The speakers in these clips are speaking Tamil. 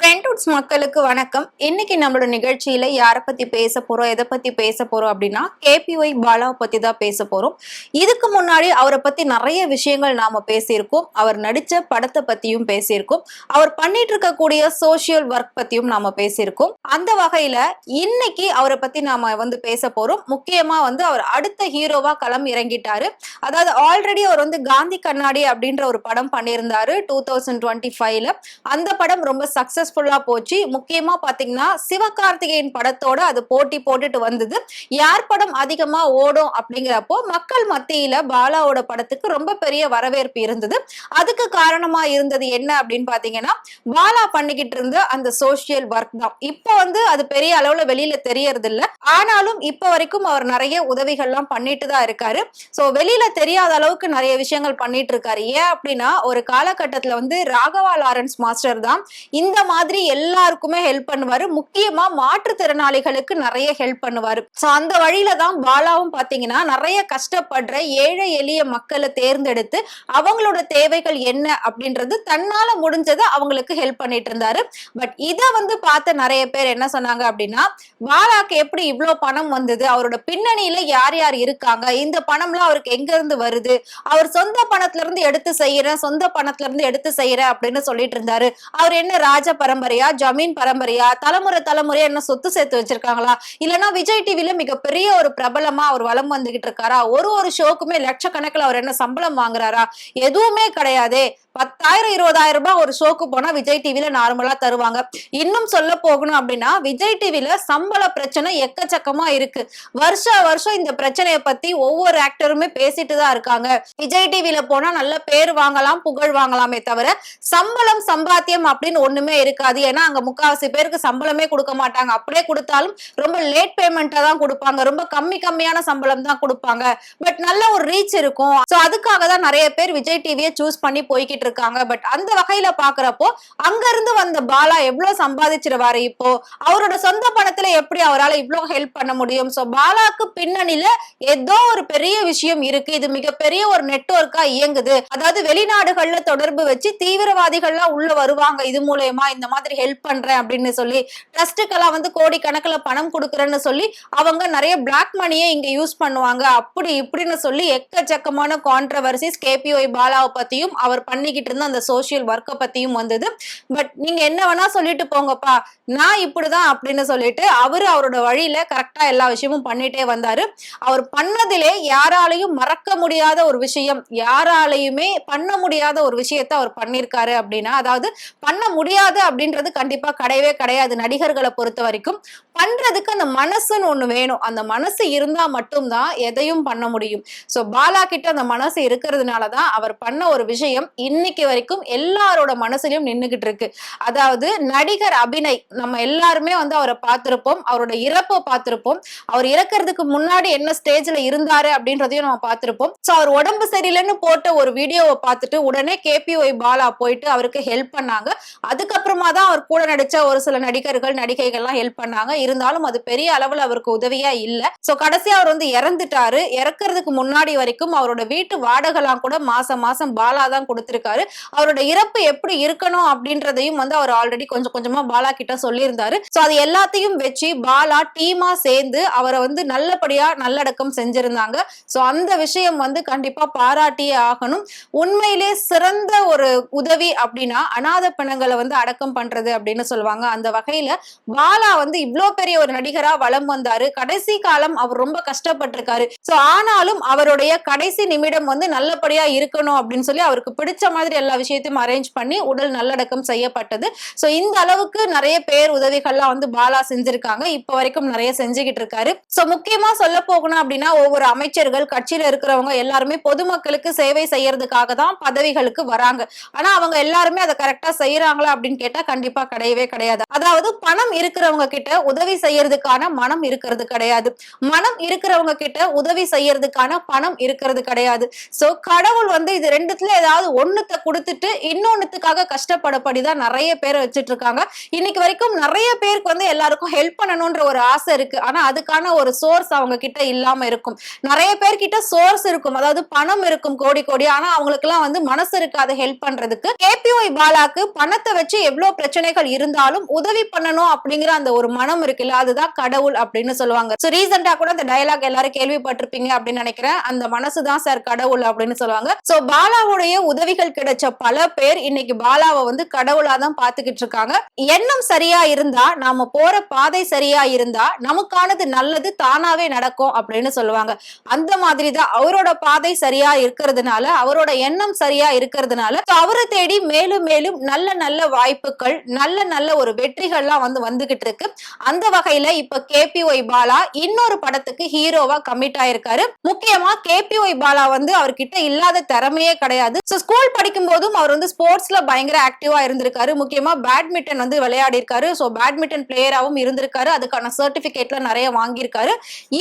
ட்ரெண்ட்வுட்ஸ் மக்களுக்கு வணக்கம். இன்னைக்கு நம்மளோட நிகழ்ச்சியில யாரை பத்தி பேச போறோம், எதை பத்தி பேச போறோம் அப்படின்னா கேபிஒய் பாலாவை பத்தி தான் பேச போறோம். இதுக்கு முன்னாடி அவரை பத்தி நிறைய விஷயங்கள் நாம பேசியிருக்கோம். அவர் நடிச்ச படத்தை பத்தியும் பேசியிருக்கோம். அவர் பண்ணிட்டு இருக்கக்கூடிய சோசியல் ஒர்க் பத்தியும் நாம பேசியிருக்கோம். அந்த வகையில இன்னைக்கு அவரை பத்தி நாம பேச போறோம். முக்கியமா அவர் அடுத்த ஹீரோவா களம் இறங்கிட்டாரு. அதாவது ஆல்ரெடி அவர் காந்தி கண்ணாடி அப்படின்ற ஒரு படம் பண்ணியிருந்தாரு 2025ல. அந்த படம் ரொம்ப சக்சஸ்ஃபுல்லா போச்சு. முக்கியமா பாத்தீங்கன்னா சிவகார்த்திகேயன் படத்தோட அது போட்டி போட்டுட்டு வந்தது. யார் படம் அதிகமா ஓடும் அப்படிங்கிறப்போ மக்கள் மத்தியில பாலாவோட படத்துக்கு ரொம்ப பெரிய வரவேற்பு இருந்தது. அதுக்கு காரணமா இருந்தது என்ன அப்படின்னு பாத்தீங்கன்னா பாலா பண்ணிக்கிட்டு இருந்த அந்த சோசியல் ஒர்க் தான். இப்போ அது பெரிய அளவுல வெளியில தெரியறது இல்ல. ஆனாலும் இப்ப வரைக்கும் அவர் நிறைய உதவிகள்லாம் பண்ணிட்டு தான் இருக்காரு. சோ வெளியில தெரியாத அளவுக்கு நிறைய விஷயங்கள் பண்ணிட்டு இருக்காரு. ஏன் அப்படின்னா ஒரு காலகட்டத்துல ராகவா லாரன்ஸ் மாஸ்டர் தான் இந்த மாதிரி எல்லாருக்குமே ஹெல்ப் பண்ணுவாரு. முக்கியமா மாற்றுத்திறனாளிகளுக்கு நிறைய ஹெல்ப் பண்ணுவாரு. சோ அந்த வழியில தான் பாலாவும் பாத்தீங்கன்னா நிறைய கஷ்டப்படுற ஏழை எளிய மக்களை தேர்ந்தெடுத்து அவங்களோட தேவைகள் என்ன அப்படின்றது தன்னால முடிஞ்சதை அவங்களுக்கு ஹெல்ப் பண்ணிட்டு இருந்தாரு. பட் இத பார்த்த நிறைய பேர் என்ன சொன்னாங்க அப்படின்னா பாலாக்கு எப்படி இவ்வளவு பணம் வந்தது, அவரோட பின்னணியில யார் யார் இருக்காங்க, இந்த பணம்லாம் அவருக்கு எங்க இருந்து வருது, அவர் சொந்த பணத்துல இருந்து எடுத்து செய்யறேன், சொந்த பணத்துல இருந்து எடுத்து செய்யறேன் அப்படின்னு சொல்லிட்டு இருந்தாரு. அவர் என்ன ராஜ பரம்பரையா, ஜமீன் பரம்பரையா, தலைமுறை தலைமுறையா என்ன சொத்து சேர்த்து வச்சிருக்காங்களா, இல்லைன்னா விஜய் டிவில மிகப்பெரிய ஒரு பிரபலமா அவர் வலம் வந்துகிட்டு இருக்காரா, ஒரு ஷோக்குமே லட்சக்கணக்கில் அவர் என்ன சம்பளம் வாங்குறாரா, எதுவுமே கிடையாதே. 10,000 20,000 ரூபாய் ஒரு ஷோக்கு போனா விஜய் டிவில நார்மலா தருவாங்க. இன்னும் சொல்ல போகணும் அப்படின்னா விஜய் டிவில சம்பள பிரச்சனை எக்கச்சக்கமா இருக்கு. வருஷம் இந்த பிரச்சனையை பத்தி ஒவ்வொரு ஆக்டருமே பேசிட்டு தான் இருக்காங்க. விஜய் டிவில போனா நல்ல பேர் வாங்கலாம், புகழ் வாங்கலாமே தவிர சம்பளம் சம்பாத்தியம் அப்படின்னு ஒண்ணுமே இருக்காது. ஏன்னா அங்க முக்காவாசி பேருக்கு சம்பளமே கொடுக்க மாட்டாங்க. அப்படியே கொடுத்தாலும் ரொம்ப லேட் பேமெண்டா தான் கொடுப்பாங்க. ரொம்ப கம்மியான சம்பளம் தான் கொடுப்பாங்க. பட் நல்ல ஒரு ரீச் இருக்கும். சோ அதுக்காக தான் நிறைய பேர் விஜய் டிவியை சூஸ் பண்ணி போய்கிட்டு இருக்காங்க. பட் அந்த வகையில பாக்குறப்போ அங்க இருந்து வந்த பாலா எவ்வளவு சம்பாதிச்சிருவாரு. இப்போ அவரோட சொந்த பணத்துல எப்படி அவரால் இவ்வளவு ஹெல்ப் பண்ண முடியும். சோ பாலாக்கு பின்னணியில ஏதோ ஒரு பெரிய விஷயம் இருக்கு. இது மிகப்பெரிய ஒரு நெட்வொர்க்கா இயங்குது. அதாவது வெளிநாடுகள்ல தொடர்பு வச்சு தீவிரவாதிகள்லாம் உள்ள வருவாங்க. இது மூலமா இந்த மாதிரி ஹெல்ப் பண்றேன் அப்படின்னு சொல்லி ட்ரஸ்டுக்கெல்லாம் கோடி கணக்குல பணம் கொடுக்குறேன்னு சொல்லி அவங்க நிறைய பிளாக் மணியை இங்க யூஸ் பண்ணுவாங்க. அப்படி இப்படின்னு சொல்லி எக்கச்சக்கமான கான்ட்ரவர்சிஸ் கேபிஒய் பாலாவை பத்தியும் அவர் பண்ணிக்கிட்டு இருந்த அந்த சோசியல் ஒர்க்கை பத்தியும் வந்தது. பட் நீங்க என்ன வேணா சொல்லிட்டு போங்கப்பா, நான் இப்படிதான் அப்படின்னு சொல்லிட்டு அவரோட வழியில கரெக்டா எல்லா விஷயமும் பண்ணிட்டே வந்தாரு. அவர் பண்ணதிலே யாராலையும் மறக்க முடியாத ஒரு விஷயம், யாராலையுமே பண்ண முடியாத ஒரு விஷயத்த அவர் பண்ணிருக்காரு அப்படின்னா, அதாவது பண்ண முடியாது அப்படின்றது கண்டிப்பா கிடையவே கிடையாது. நடிகர்களை பொறுத்த வரைக்கும் பண்றதுக்கு அந்த மனசுன்னு ஒண்ணு வேணும். அந்த மனசு இருந்தா மட்டும்தான் எதையும் பண்ண முடியும். சோ பாலா கிட்ட அந்த மனசு இருக்கிறதுனாலதான் அவர் பண்ண ஒரு விஷயம் இன்னைக்கு வரைக்கும் எல்லாரோட மனசுலயும் நின்னுகிட்டு இருக்கு. அதாவது நடிகர் அபிநய், நம்ம எல்லாருமே அவரை பார்த்திருப்போம், அவரோட இறப்பை பார்த்திருப்போம், அவர் இறக்கிறதுக்கு முன்னாடி என்ன ஸ்டேஜ்ல இருந்தாரு அப்படின்றதையும் நம்ம பார்த்திருப்போம். சோ அவர் உடம்பு சரியில்லைன்னு போட்ட ஒரு வீடியோவை பார்த்துட்டு உடனே கேபிஒய் பாலா போயிட்டு அவருக்கு ஹெல்ப் பண்ணாங்க. அதுக்கப்புறமா தான் அவர் கூட நடிச்ச ஒரு சில நடிகர்கள் நடிகைகள்லாம் ஹெல்ப் பண்ணாங்க. இருந்தாலும் அது பெரிய அளவுல அவருக்கு உதவியா இல்ல. சோ கடைசியா அவர் இறந்துட்டாரு. இறக்கிறதுக்கு முன்னாடி வரைக்கும் அவரோட வீட்டு வாடகைலாம் கூட மாசம் பாலா தான் கொடுத்திருக்காரு. அவரோட இறப்பு எப்படி இருக்கணும் அப்படின்றதையும் அவர் ஆல்ரெடி கொஞ்சம் கொஞ்சமா பாலா கிட்ட சொல்லியிருந்தாரு. சோ அது எல்லாத்தையும் வச்சு பாலா டீமா சேர்ந்து அவரை நல்லபடியா நல்லடக்கம் செஞ்சிருந்தாங்க. சோ அந்த விஷயம் கண்டிப்பா பாராட்டியே ஆகணும். உண்மையிலே சிறந்த ஒரு உதவி அப்படின்னா அநாத பிணங்களை அடக்கம் பண்றது அப்படின்னு சொல்லுவாங்க. அந்த வகையில பாலா இவ்வளவு பெரிய ஒரு நடிகரா வலம் வந்தாரு. கடைசி காலம் அவர் ரொம்ப கஷ்டப்பட்டிருக்காரு. சோ ஆனாலும் அவருடைய கடைசி நிமிடம் நல்லபடியா இருக்கணும் அப்படின்னு சொல்லி அவருக்கு பிடிச்ச மாதிரி எல்லா விஷயத்தையும் அரேஞ்ச் பண்ணி உடல் நல்லடக்கம் செய்யப்பட்டது. சோ இந்த அளவுக்கு நிறைய பேர் உதவிகள்லாம் பாலா செஞ்சிருக்காங்க. இப்ப வரைக்கும் நிறைய செஞ்சுக்கிட்டு இருக்காரு. சோ முக்கியமா சொல்ல போகணும் அப்படின்னா ஒவ்வொரு அமைச்சர்கள் கட்சியில இருக்கிறவங்க எல்லாருமே பொதுமக்களுக்கு சேவை செய்யறதுக்காக தான் பதவிகளுக்கு வராங்க. ஆனா அவங்க எல்லாருமே அதை கரெக்டா செய்யறாங்களா அப்படின்னு கேட்டா கண்டிப்பா கிடையவே கிடையாது. அதாவது பணம் இருக்கிறவங்க கிட்ட உதவி செய்யறதுக்கான மனம் இருக்கிறது கிடையாது. மனம் இருக்கிறவங்க கிட்ட உதவி செய்யறதுக்கான பணம் இருக்கிறது கிடையாது. சோ கடவுள் இது ரெண்டுத்துல ஏதாவது ஒண்ணு ஒண்ணுத்த கொடுத்துட்டு இன்னொன்னுத்துக்காக கஷ்டப்படப்படிதான் நிறைய பேர் வச்சிட்டு இருக்காங்க. இன்னைக்கு வரைக்கும் நிறைய பேருக்கு வந்து எல்லாருக்கும் ஹெல்ப் பண்ணணும்ன்ற ஒரு ஆசை இருக்கு. ஆனா அதுக்கான ஒரு சோர்ஸ் அவங்க கிட்ட இல்லாம இருக்கும். நிறைய பேர்கிட்ட சோர்ஸ் இருக்கும், அதாவது பணம் இருக்கும் கோடி கோடி. ஆனா அவங்களுக்கு எல்லாம் வந்து மனசு இருக்காது ஹெல்ப் பண்றதுக்கு. கேபிஒய் பாலாக்கு பணத்தை வச்சு எவ்வளவு பிரச்சனைகள் இருந்தாலும் உதவி பண்ணணும் அப்படிங்கிற அந்த ஒரு மனம் இருக்குல்ல, அதுதான் கடவுள் அப்படின்னு சொல்லுவாங்க. சோ ரீசெண்டா கூட அந்த டயலாக் எல்லாரும் கேள்விப்பட்டிருப்பீங்க அப்படின்னு நினைக்கிறேன். அந்த மனசுதான் சார் கடவுள் அப்படின்னு சொல்லுவாங்க. சோ பாலாவுடைய உதவிகள் கிடைச்ச பல பேர் இன்னைக்கு பாலாவை வந்து கடவுளா தான் பாத்துக்கிட்டு இருக்காங்க. எண்ணம் சரியா இருந்தா, நாம போற பாதை சரியா இருந்தா நமக்கானது நல்லது தானாவே நடக்கும் அப்படின்னு சொல்லுவாங்க. அந்த மாதிரிதான் அவரோட பாதை சரியா இருக்கிறதுனால, அவரோட எண்ணம் சரியா இருக்கிறதுனால அவரை தேடி மேலும் மேலும் நல்ல நல்ல வாய்ப்புகள், நல்ல நல்ல ஒரு வெற்றிகள்லாம் வந்து வந்துகிட்டு இருக்கு. அந்த வகையில இப்ப கேபிஒய் பாலா இன்னொரு படத்துக்கு ஹீரோவா கமிட் ஆயிருக்காரு. முக்கியமா கேபிஒய் பாலா வந்து அவர்கிட்ட இல்லாத திறமையே கிடையாது. ஸ்கூல் படிக்கும் போதும் அவர் வந்து ஸ்போர்ட்ஸ்ல பயங்கர ஆக்டிவா இருந்திருக்காரு. முக்கியமா பேட்மிண்டன் வந்து விளையாடி இருக்காரு. சோ பேட்மிண்டன் பிளேயராவும் இருந்திருக்காரு. அதுக்கான சர்டிபிகேட்ல நிறைய வாங்கியிருக்காரு.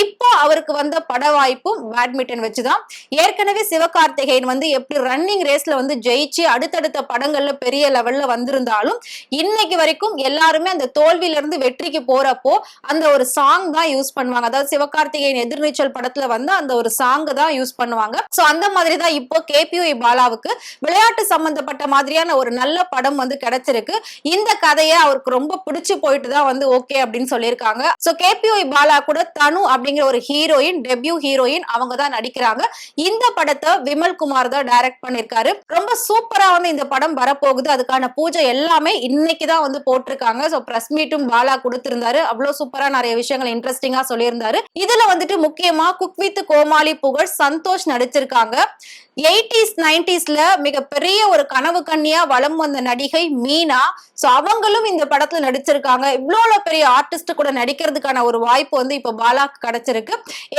இப்போ அவருக்கு வந்த பட வாய்ப்பும் பேட்மிண்டன் வச்சுதான். ஏற்கனவே சிவகார்த்திகேயன் வந்து எப்படி ரன்னிங் ரேஸ்ல வந்து ஜெயிச்சு அடுத்தடுத்த படங்கள்ல பெரிய லெவல்ல வந்திருந்தாலும் இன்னைக்கு வரைக்கும் எல்லாருமே அந்த தோல்வியில இருந்து வெற்றிக்கு போறப்போ அந்த ஒரு சாங் தான் யூஸ் பண்ணுவாங்க. அதாவது சிவகார்த்திகேயன் எதிர்நீச்சல் படத்துல வந்து அந்த ஒரு சாங் தான் யூஸ் பண்ணுவாங்க. சோ அந்த மாதிரி தான் இப்போ கேபிஒய் பாலாவுக்கு விளையாட்டு சம்பந்தப்பட்ட மாதிரியான ஒரு நல்ல படம் வந்து கிடைச்சிருக்கு. இந்த கதையை அவருக்கு ரொம்ப பிடிச்சு போயிட்டு தான் வந்து ஓகே அப்படின்னு சொல்லியிருக்காங்க. சோ கேபிஒய் பாலா கூட தனு அப்படிங்கிற ஒரு ஹீரோயின், டெபியூ ஹீரோயின் அவங்க தான் நடிக்கிறாங்க. இந்த படத்தை விமல் குமார் தான் டைரக்ட் பண்ணிருக்காரு. ரொம்ப சூப்பரா வந்து இந்த படம் வரப்போகுது. அதுக்கான பூஜை எல்லாமே இன்னைக்கு தான் வந்து போட்டிருக்காங்க. சோ பிரஸ் மீட்டும் பாலா கொடுத்திருந்தாரு. அவ்வளவு சூப்பரா நிறைய விஷயங்கள் இன்ட்ரெஸ்டிங்கா சொல்லியிருந்தாரு. இதுல வந்துட்டு முக்கியமா குக் வித் கோமாளி புகழ் சந்தோஷ் நடிச்சிருக்காங்க. 80s 90sல மிகப்பெரிய ஒரு கனவு கண்ணியா வலம் வந்த நடிகை மீனா. சோ அவங்களும் இந்த படத்துல நடிச்சிருக்காங்க. இவ்வளவு பெரிய ஆர்டிஸ்ட் கூட நடிக்கிறதுக்கான ஒரு வாய்ப்பு வந்து இப்ப பாலாக்கு கிடைச்சிருக்கு.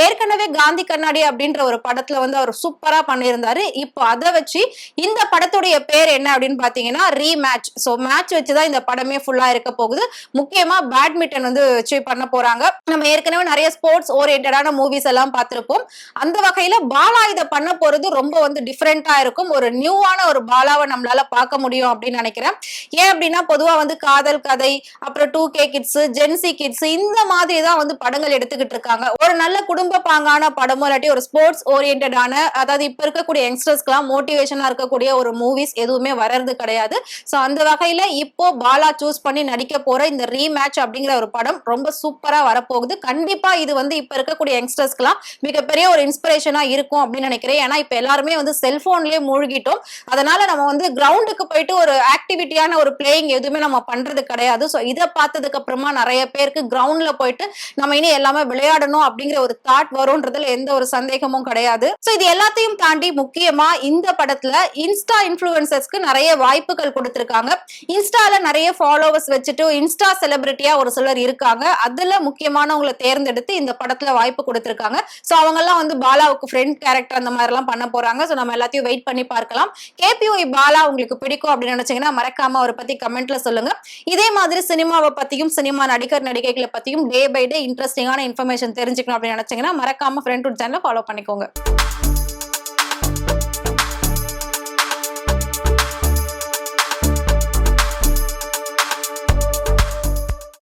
ஏற்கனவே காந்தி கண்ணாடி அப்படின்ற ஒரு படத்துல வந்து அவர் சூப்பரா பண்ணியிருந்தாரு. இப்போ அதை வச்சு இந்த படத்துடைய பேர் என்ன அப்படின்னு பாத்தீங்கன்னா ரீமேட்ச். சோ மேட்ச் வச்சுதான் இந்த படமே ஃபுல்லா இருக்க போகுது. முக்கியமா பேட்மிண்டன் வந்து வச்சு பண்ண போறாங்க. நம்ம ஏற்கனவே நிறைய ஸ்போர்ட்ஸ் ஓரியன்டான மூவிஸ் எல்லாம் பார்த்திருப்போம். அந்த வகையில பாலா இதை பண்ண போறது ரொம்ப வந்து டிஃபரெண்டா இருக்கும். ஒரு நியூவான ஒரு பாலாவை நம்மளால பார்க்க முடியும் அப்படின்னு நினைக்கிறேன். ஏன் அப்படின்னா பொதுவா வந்து காதல் கதை, அப்புறம் 2K கிட்ஸ், ஜென்சி கிட்ஸ் இந்த மாதிரி தான் வந்து படங்கள் எடுத்துக்கிட்டு இருக்காங்க. ஒரு நல்ல குடும்ப பாங்கான படமோ இல்லாட்டி ஒரு ஸ்போர்ட்ஸ் ஓரியன்டான, அதாவது இப்ப இருக்கக்கூடிய யங்ஸ்டர்ஸ்க்குலாம் மோட்டிவேஷனா இருக்கக்கூடிய ஒரு மூவிஸ் எதுவுமே வர்றது கிடையாது. சோ அந்த வகையில இப்போ பாலா சூஸ் பண்ணி நடிக்க போற இந்த ரீமேட்ச் அப்படிங்கிற ஒரு படம் ரொம்ப சூப்பரா வரப்போகுது. கண்டிப்பா இது வந்து இப்ப இருக்கக்கூடிய யங்ஸ்டர்ஸ்க்குலாம் மிகப்பெரிய ஒரு இன்ஸ்பிரேஷனா இருக்கும் அப்படின்னு நினைக்கிறேன். ஏன்னா இப்ப எல்லாருமே வந்து செல்போன்லயே மூழ்கிட்டோம். அதனால நம்ம வந்து கிரவுண்டுக்கு போயிட்டு ஒரு ஆக்டிவிட்டியான ஒரு பிளேயிங் எதுவுமே நம்ம பண்றது கிடையாது. சோ இதை பார்த்ததுக்கு அப்புறமா நிறைய பேருக்கு கிரவுண்ட்ல போயிட்டு நம்ம இனி எல்லாமே விளையாடணும் அப்படிங்கிற ஒரு தாட் வரும்ன்றதுல எந்த ஒரு சந்தேகமும் கிடையாது. சோ இது எல்லாத்தையும் தாண்டி முக்கியமா இந்த படத்துல இன்ஸ்டா இன்ஃபுளுசர்ஸ்க்கு நிறைய வாய்ப்புகள் கொடுத்திருக்காங்க. இன்ஸ்டால நிறைய ஃபாலோவர்ஸ் வச்சுட்டு இன்ஸ்டா செலிபிரிட்டியா ஒரு சிலர் இருக்காங்க. அதுல முக்கியமானவங்களை தேர்ந்தெடுத்து இந்த படத்துல வாய்ப்பு கொடுத்திருக்காங்க. சோ அவங்க எல்லாம் வந்து பாலாவுக்கு ஃப்ரெண்ட் கேரக்டர் அந்த மாதிரி எல்லாம் பண்ண போறாங்க. சோ நம்ம எல்லாத்தையும் வெயிட் பண்ணி பார்க்கலாம். கேபிஒய் பாலா உங்களுக்கு பிடிக்கும் அப்படின்னு நினைச்சீங்கன்னா மறக்காம அவரை பத்தி கமெண்ட்ல சொல்லுங்க. இதே மாதிரி சினிமாவை பத்தியும் சினிமா நடிகர் நடிகைகளை பத்தியும் டே பை டே இன்ட்ரெஸ்டிங்கான இன்ஃபர்மேஷன் தெரிஞ்சுக்கணும் அப்படின்னு நினைச்சீங்கன்னா மறக்காம ஃப்ரெண்ட் சேனலை ஃபாலோ பண்ணிக்கோங்க.